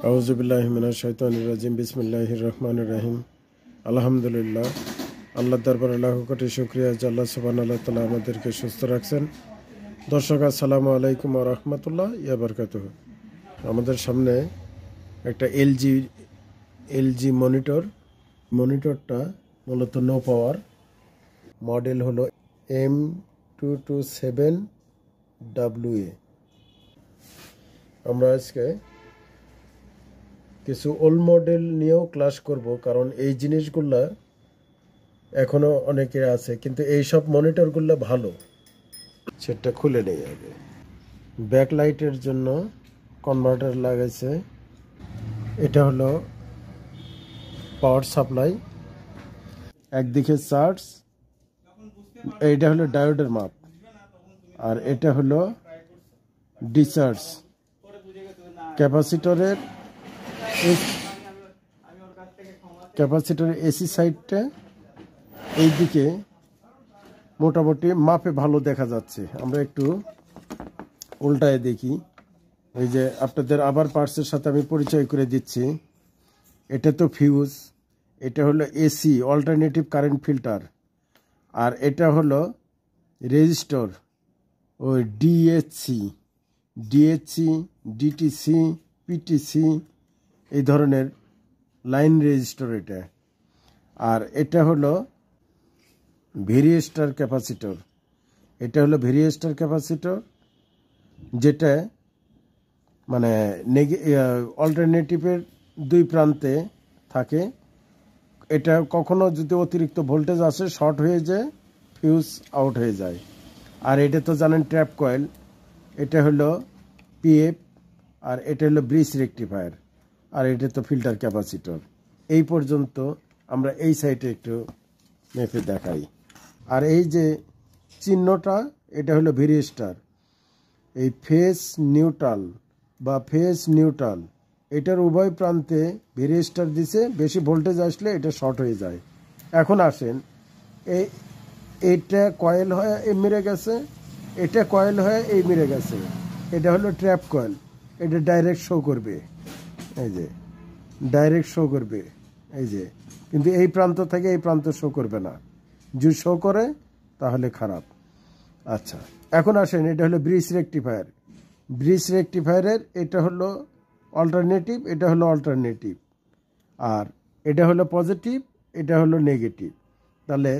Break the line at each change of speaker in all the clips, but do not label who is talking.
আউযুবিল্লাহি মিনাশ শাইতানির রাজিম। বিসমিল্লাহির রহমানির রহিম। আলহামদুলিল্লাহ, আল্লাহর দরবারে লাখো কোটি শুকরিয়া যে আল্লাহ সুবহানাহু ওয়া তাআলা আমাদেরকে সুস্থ রাখছেন। দর্শক, আসসালামু আলাইকুম ওয়া রাহমাতুল্লাহি ওয়া বারাকাতুহু। আমাদের সামনে একটা এলজি মনিটরটা মূলত নো পাওয়ার, মডেল হলো M227WA। আমরা আজকে কিছু ওল্ড মডেল নিয়েও ক্লাস করব, কারণ এই জিনিসগুলা এখনো অনেকে আছে, কিন্তু এইসব মনিটরগুলো ভালো। সেটা খুলে নেই আগে। ব্যাকলাইটের জন্য কনভার্টার লাগাইছে। এটা হলো পাওয়ার সাপ্লাই, একদিকে চার্জ, এইটা হলো ডায়োডের মাপ, আর এটা হলো ডিসচার্জ। ক্যাপাসিটরের এসি সাইডটা এইদিকে মোটামুটি মাপে ভালো দেখা যাচ্ছে। আমরা একটু উল্টায় দেখি। এই যে আপনাদের আবার পার্টসের সাথে আমি পরিচয় করে দিচ্ছি। এটা তো ফিউজ, এটা হলো এসি অল্টারনেটিভ কারেন্ট ফিল্টার, আর এটা হলো রেজিস্টর, ওই ডিএচসি, ডিটিসি, পিটিসি, এই ধরনের লাইন রেজিস্টর এটা। আর এটা হলো ভেরিয়েস্টার ক্যাপাসিটর। এটা হলো ভেরিয়েস্টার ক্যাপাসিটর, যেটা মানে অল্টারনেটিভের দুই প্রান্তে থাকে। এটা কখনো যদি অতিরিক্ত ভোল্টেজ আসে, শর্ট হয়ে যায়, ফিউজ আউট হয়ে যায়। আর এটা তো জানেন ট্র্যাপ কয়েল। এটা হলো পিএফ, আর এটা হলো ব্রিজ রেকটিফায়ার, আর এটা তো ফিল্টার ক্যাপাসিটর। এই পর্যন্ত আমরা এই সাইডে একটু মেপে দেখাই। আর এই যে চিহ্নটা, এটা হলো ভেরিয়েস্টার। এই ফেজ নিউট্রাল এটার উভয় প্রান্তে ভেরিয়েস্টার দিছে। বেশি ভোল্টেজ আসলে এটা শর্ট হয়ে যায়। এখন আসেন, এইটা কয়েল হয়ে এই মেরে গেছে, এটা কয়েল হয়ে এই মেরে গেছে। এটা হলো ট্র্যাপ কয়েল। এটা ডাইরেক্ট শো করবে, এই যে ডাইরেক্ট শো করবে, এই যে। কিন্তু এই প্রান্ত থেকে এই প্রান্ত শো করবে না। যদি শো করে তাহলে খারাপ। আচ্ছা, এখন আসেন, এটা হলো ব্রিজ রেকটিফায়ারের এটা হলো অল্টারনেটিভ, এটা হলো অল্টারনেটিভ, আর এটা হলো পজিটিভ, এটা হলো নেগেটিভ। তাহলে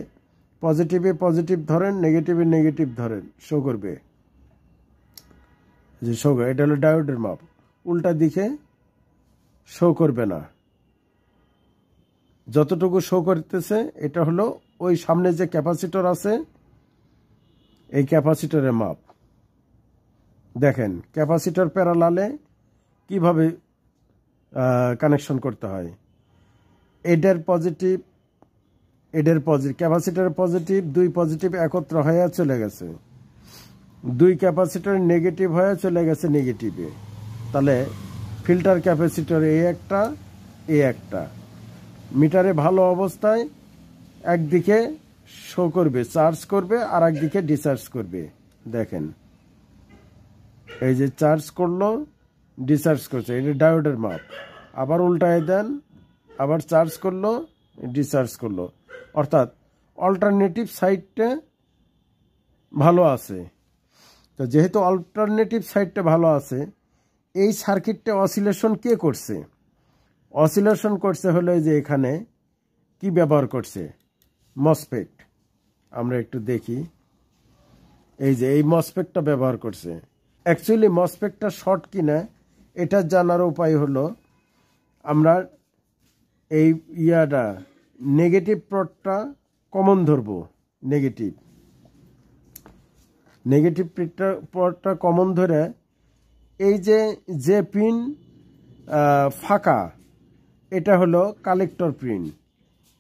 পজিটিভে পজিটিভ ধরেন, নেগেটিভে নেগেটিভ ধরেন, শো করবে, যে শো করবে। এটা হলো ডায়োডের মাপ। উল্টা দিকে শো করবে না। যতটুকু শো করতেছে এটা হলো ওই সামনে যে ক্যাপাসিটর আছে, এই ক্যাপাসিটরের মাপ। দেখেন ক্যাপাসিটর প্যারালালে কিভাবে কানেকশন করতে হয়। এটার পজিটিভ, ক্যাপাসিটরের পজিটিভ, দুই পজিটিভ একত্র হয়ে চলে গেছে, দুই ক্যাপাসিটর নেগেটিভ হয়ে চলে গেছে নেগেটিভে। তাহলে ফিল্টার ক্যাপাসিটর এ একটা মিটারে ভালো অবস্থায় একদিকে শো করবে, চার্জ করবে, আর একদিকে ডিসচার্জ করবে। দেখেন এই যে চার্জ করলো, ডিসচার্জ করছে, এটা ডায়োডের মাপ। আবার উল্টায় দেন, আবার চার্জ করলো, ডিসচার্জ করলো। অর্থাৎ অল্টারনেটিভ সাইডটা ভালো আছে। তো যেহেতু অল্টারনেটিভ সাইডটা ভালো আছে, এই সার্কিটটা অসিলেশন কে করছে? অসিলেশন করছে হলো যে এখানে কি ব্যবহার করছে, মসফেট। আমরা একটু দেখি, এই যে এই মসফেটটা ব্যবহার করছে। অ্যাকচুয়ালি মসফেটটা শর্ট কিনা এটা জানার উপায় হলো, আমরা এই নেগেটিভ পটটা কমন ধরবো। নেগেটিভ পটটা কমন ধরে, এই যে পিন ফাঁকা, এটা হলো কালেক্টর পিন।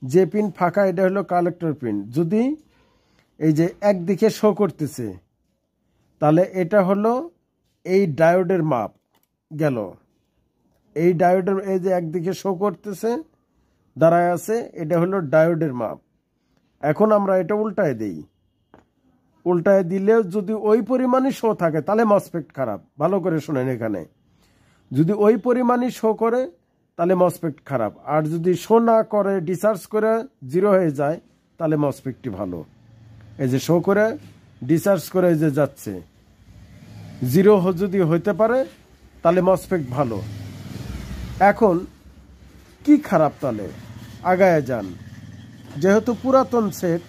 যে পিন ফাঁকা, এটা হলো কালেক্টর পিন। যদি এই যে একদিকে শো করতেছে, তাহলে এটা হলো এই ডায়োডের মাপ গেল। এই ডায়োডের, এই যে একদিকে শো করতেছে, দাঁড়ায় আছে, এটা হলো ডায়োডের মাপ। এখন আমরা এটা উল্টায় দেই। উল্টায় দিলেও যদি ওই পরিমাণে শো থাকে, তাহলে মসফেট খারাপ। ভালো করে শোনেন, এখানে যদি ওই পরিমাণই শো করে তাহলে মসফেট খারাপ, আর যদি শো না করে ডিসচার্জ করে 0 হয়ে যায় তাহলে মসফেটটি ভালো। এই যে শো করে ডিসচার্জ করে যে যাচ্ছে 0 যদি হইতে পারে তাহলে মসফেট ভালো। এখন কি খারাপ, তাহলে আগায় যান। যেহেতু পুরাতন সেট,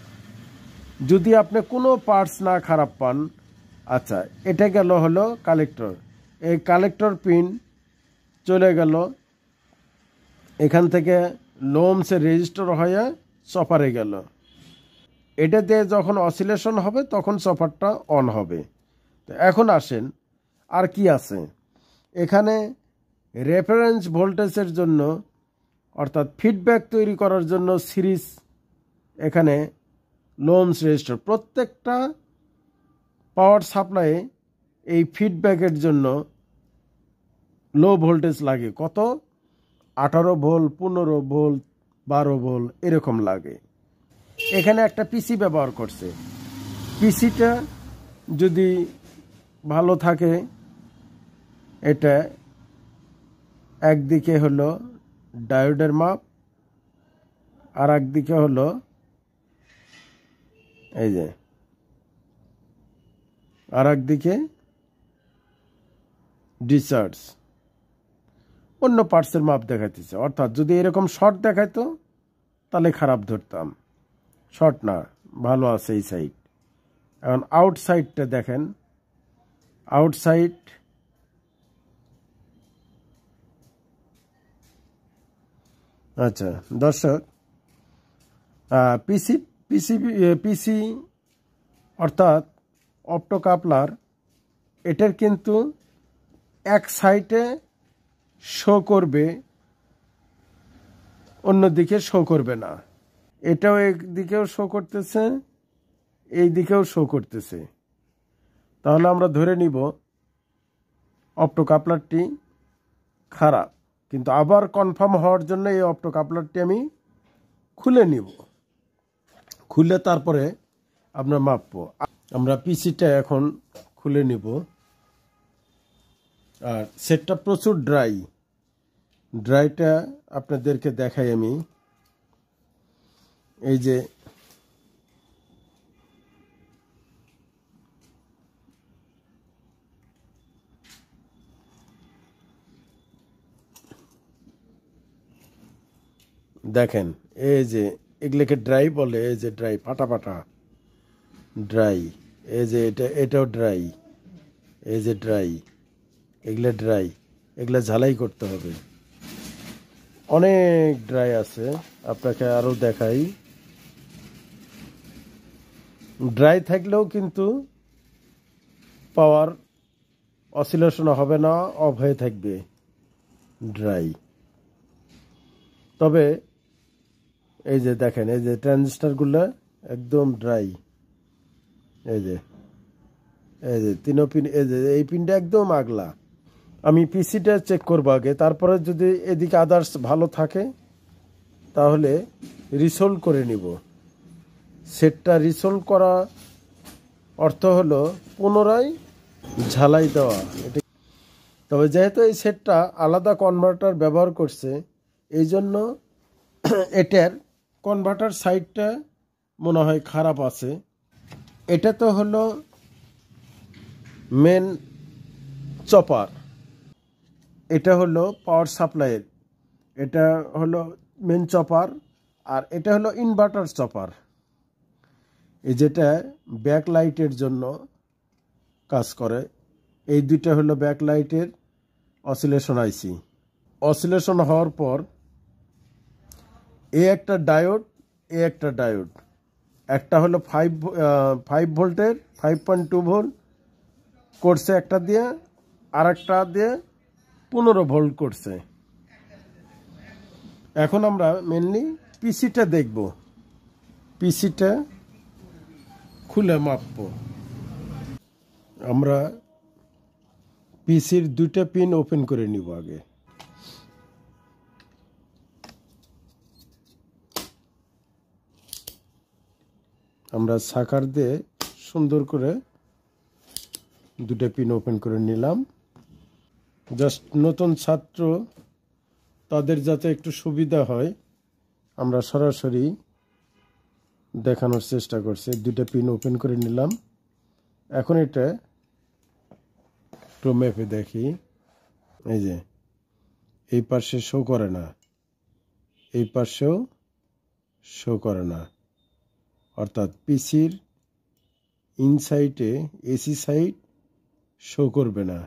যদি আপনি কোনো পার্টস না খারাপ পান, আচ্ছা এটা গেল হলো কালেক্টর, এই কালেক্টর পিন চলে গেল এখান থেকে লোমসে রেজিস্টার হয়ে চপারে গেল। এটা দিয়ে যখন অসিলেশন হবে তখন চপারটা অন হবে। তো এখন আসেন আর কি আছে এখানে। রেফারেন্স ভোল্টেজের জন্য অর্থাৎ ফিডব্যাক তৈরি করার জন্য সিরিজ এখানে লোমস রেজিস্টার, প্রত্যেকটা পাওয়ার সাপ্লাইয়ে এই ফিডব্যাকের জন্য লো ভোল্টেজ লাগে। কত? 18 ভোল্ট, 15 ভোল্ট, 12 ভোল্ট এরকম লাগে। এখানে একটা পিসি ব্যবহার করছে। পিসিটা যদি ভালো থাকে, এটা একদিকে হলো ডায়োডের মাপ, আর একদিকে হলো এই যে, আর একদিকে ডিসচার্জ, অন্য পার্টসের মাপ দেখাইতেছে। অর্থাৎ যদি এরকম শর্ট দেখাইতো তাহলে খারাপ ধরতাম, শর্ট না, ভালো আছে এই সাইড। এখন আউটসাইডটা দেখেন, আউটসাইড আচ্ছা দর্শক, পিসি পিসি পিসি অর্থাৎ অপ্টোকাপলার, এটার কিন্তু এক সাইডে শো করবে, অন্যদিকে শো করবে না। এটাও একদিকেও শো করতেছে, এই দিকেও শো করতেছে। তাহলে আমরা ধরে নিব অপ্টোকাপলারটি খারাপ। কিন্তু আবার কনফার্ম হওয়ার জন্য এই অপ্টোকাপলারটি আমি খুলে নিব, খুলে তারপরে আমরা মাপবো। আমরা পিসিটা এখন খুলে নিব। আর সেটটা প্রচুর ড্রাইটা আপনাদেরকে দেখাই আমি। এই যে দেখেন, এই যে এগুলোকে ড্রাই বলে, এই যে ড্রাই, ফাটা ফাটা ড্রাই, এই যে এটাও ড্রাই, এই যে ড্রাই, এগুলো ড্রাই, এগুলো ঝালাই করতে হবে। অনেক ড্রাই আছে, আপনাকে আরো দেখাই। ড্রাই থাকলেও কিন্তু পাওয়ার অসিলেশন হবে না, অফ হয়ে থাকবে ড্রাই। তবে এই যে দেখেন, এই যে ট্রানজিস্টারগুলো একদম ড্রাই, এই যে তিনও পিন, এই যে এই পিনটা একদম আগলা। আমি পিসিটা চেক করবো আগে, তারপরে যদি এদিকে আদার্স ভালো থাকে তাহলে রিসোল্ভ করে নিব। সেটটা রিসোল্ভ করা অর্থ হলো পুনরায় ঝালাই দেওয়া। তবে যেহেতু এই সেটটা আলাদা কনভার্টার ব্যবহার করছে, এই জন্য এটার কনভার্টার সাইডটা মনে হয় খারাপ আছে। এটা তো হলো মেন চপার, এটা হলো পাওয়ার সাপ্লাইয়ের, এটা হলো মেন চপার, আর এটা হলো ইনভার্টার চপার। এই যেটা ব্যাক লাইটের জন্য কাজ করে, এই দুইটা হলো ব্যাক লাইটের অসিলেশন আইসি। অসিলেশন হওয়ার পর একটা ডায়োড, একটা ডায়োড, একটা হলো 5 ভোল্টের 5.2 ভোল্ট করছে একটা দিয়ে, আর একটা দিয়ে 15 ভোল্ট করছে। এখন আমরা মেনলি পিসিটা দেখব, পিসিটা খুলে মাপবো। আমরা পিসির দুইটা পিন ওপেন করে নিব আগে। আমরা সাকার দিয়ে সুন্দর করে দুটো পিন ওপেন করে নিলাম। জাস্ট নতুন ছাত্র তাদের যাতে একটু সুবিধা হয় আমরা সরাসরি দেখানোর চেষ্টা করছি। দুইটা পিন ওপেন করে নিলাম। এখন এটা একটু মেপে দেখি। এই যে এই পাশে শো করে না, এই পাশেও শো করে না, অর্থাৎ পিসির ইনসাইডে এসি সাইড শো করবে না।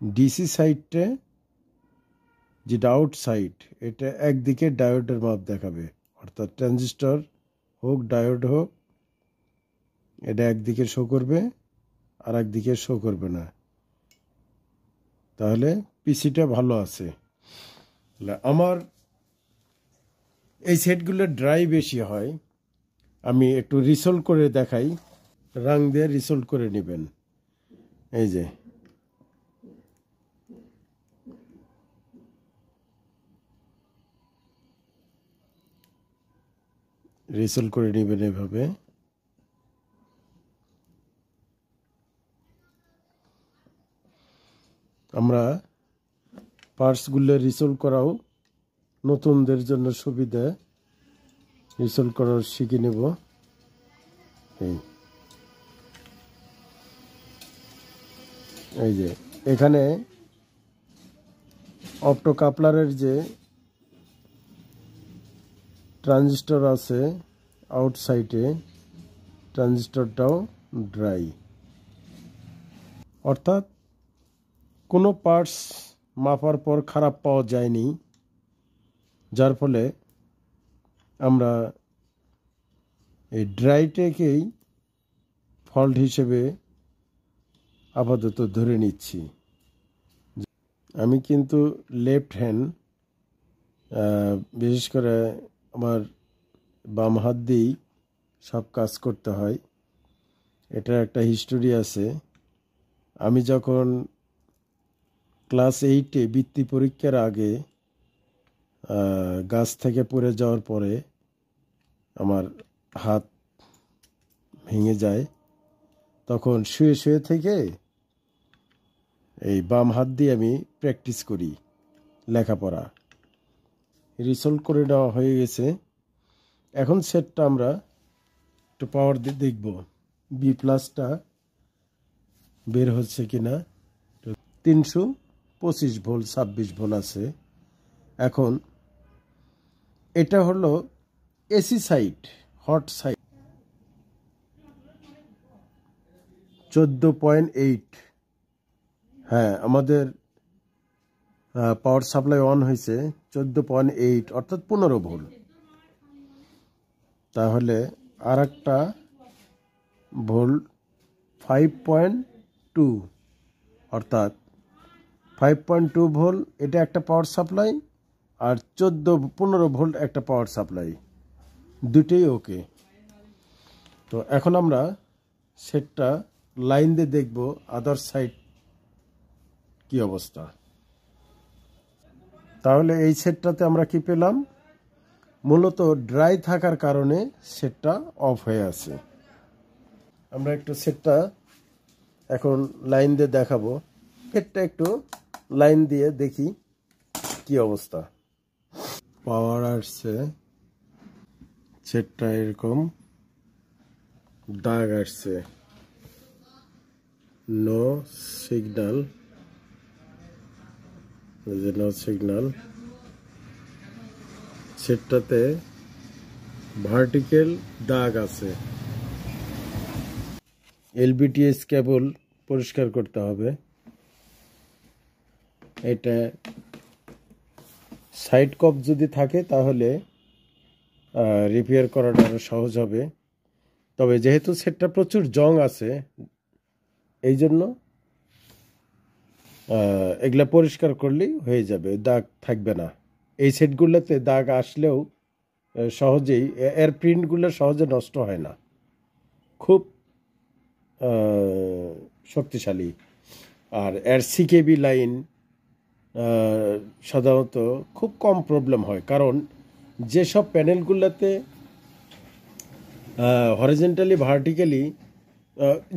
ডিসি সাইডটা যেটা আউটসাইড এটা একদিকে ডায়োডের মাপ দেখাবে, অর্থাৎ ট্রানজিস্টর হোক ডায়োড হোক এটা একদিকে শো করবে আর একদিকে শো করবে না। তাহলে পিসিটা ভালো আছে। আমার এই সেটগুলোর ড্রাই বেশি হয়। আমি একটু রিসোল্ভ করে দেখাই, রাং দিয়ে রিসোল্ভ করে নেবেন। এই যে রিসোল্ভ করে নেবেন এভাবে। আমরা পার্টসগুলো রিসোল্ভ করাও নতুনদের জন্য সুবিধা, রিসোল্ভ করার শিখে নেব। এই যে এখানে অপটো কাপলারের যে ট্রানজিস্টর আছে আউটসাইডে, ট্রানজিস্টরটাও ড্রাই, অর্থাৎ কোনো পার্টস মাপার পর খারাপ পাওয়া যায়নি, যার ফলে আমরা এই ড্রাইটাকেই ফল্ট হিসেবে আপাতত ধরে নিচ্ছি। আমি কিন্তু লেফট হ্যান্ড, বিশেষ করে আমার বাম হাত দিয়েই সব কাজ করতে হয়। এটার একটা হিস্টোরি আছে। আমি যখন ক্লাস 8-এ বৃত্তি পরীক্ষার আগে গাছ থেকে পড়ে যাওয়ার পরে আমার হাত ভেঙে যায়, তখন শুয়ে শুয়ে থেকে এই বাম হাত দিয়ে আমি প্র্যাকটিস করি লেখাপড়া। রিসলভ করে নেওয়া হয়ে গেছে। এখন সেটটা আমরা একটু পাওয়ার দিয়ে দেখব বি প্লাসটা বের হচ্ছে কিনা। 325 ভোল্ট 26 ভোল্ট আছে। এখন এটা হলো এসি সাইড, হট সাইড 14.8। হ্যাঁ, আমাদের পাওয়ার সাপ্লাই অন হয়েছে 14.8 অর্থাৎ 15 ভোল্ট। তাহলে আর একটা ভোল্ট 5.2 অর্থাৎ 5.2 ভোল্ট এটা একটা পাওয়ার সাপ্লাই, আর 15 ভোল্ট একটা পাওয়ার সাপ্লাই, দুটোই ওকে। তো এখন আমরা সেটটা লাইন দিয়ে দেখব আদার সাইড কি অবস্থা। তাহলে এই সেটটাতে আমরা কি পেলাম? মূলত ড্রাই থাকার কারণে সেটটা অফ হয়ে আছে। আমরা একটু সেটটা এখন লাইন দিয়ে দেখাবো। সেটটা একটু লাইন দিয়ে দেখি কি অবস্থা। পাওয়ার আসছে, সেটটা এরকম দাগ আসছে, নো সিগন্যাল, নো সিগন্যাল। সেটটাতে ভার্টিক্যাল দাগ আছে। এলবিটিএস কেবল পরিষ্কার করতে হবে। এটা সাইড কপ যদি থাকে তাহলে রিপেয়ার করাটা আরো সহজ হবে। তবে যেহেতু সেটটা প্রচুর জং আছে, এই জন্য এগুলা পরিষ্কার করলেই হয়ে যাবে, দাগ থাকবে না। এই সেটগুলোতে দাগ আসলেও সহজেই এর প্রিন্টগুলো সহজে নষ্ট হয় না, খুব শক্তিশালী। আর এর সিকেবি লাইন সাধারণত খুব কম প্রবলেম হয়, কারণ যেসব প্যানেলগুলোতে হরিজেন্টালি ভার্টিক্যালি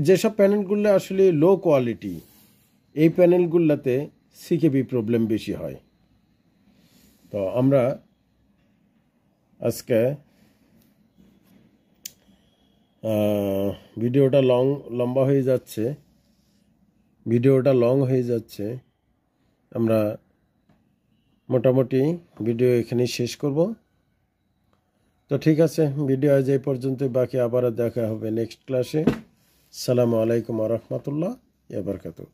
যেসব প্যানেলগুলো আসলে লো কোয়ালিটি, এই প্যানেলগুলোতে সিকেবি প্রবলেম বেশি হয়। তো আমরা আজকে ভিডিওটা লম্বা হয়ে যাচ্ছে, আমরা মোটামুটি ভিডিও এখানে শেষ করব। তো ঠিক আছে, ভিডিও আজ এই পর্যন্ত, বাকি আবার দেখা হবে নেক্সট ক্লাসে। আসসালামু আলাইকুম ওয়া রাহমাতুল্লাহি ওয়া বারাকাতুহু।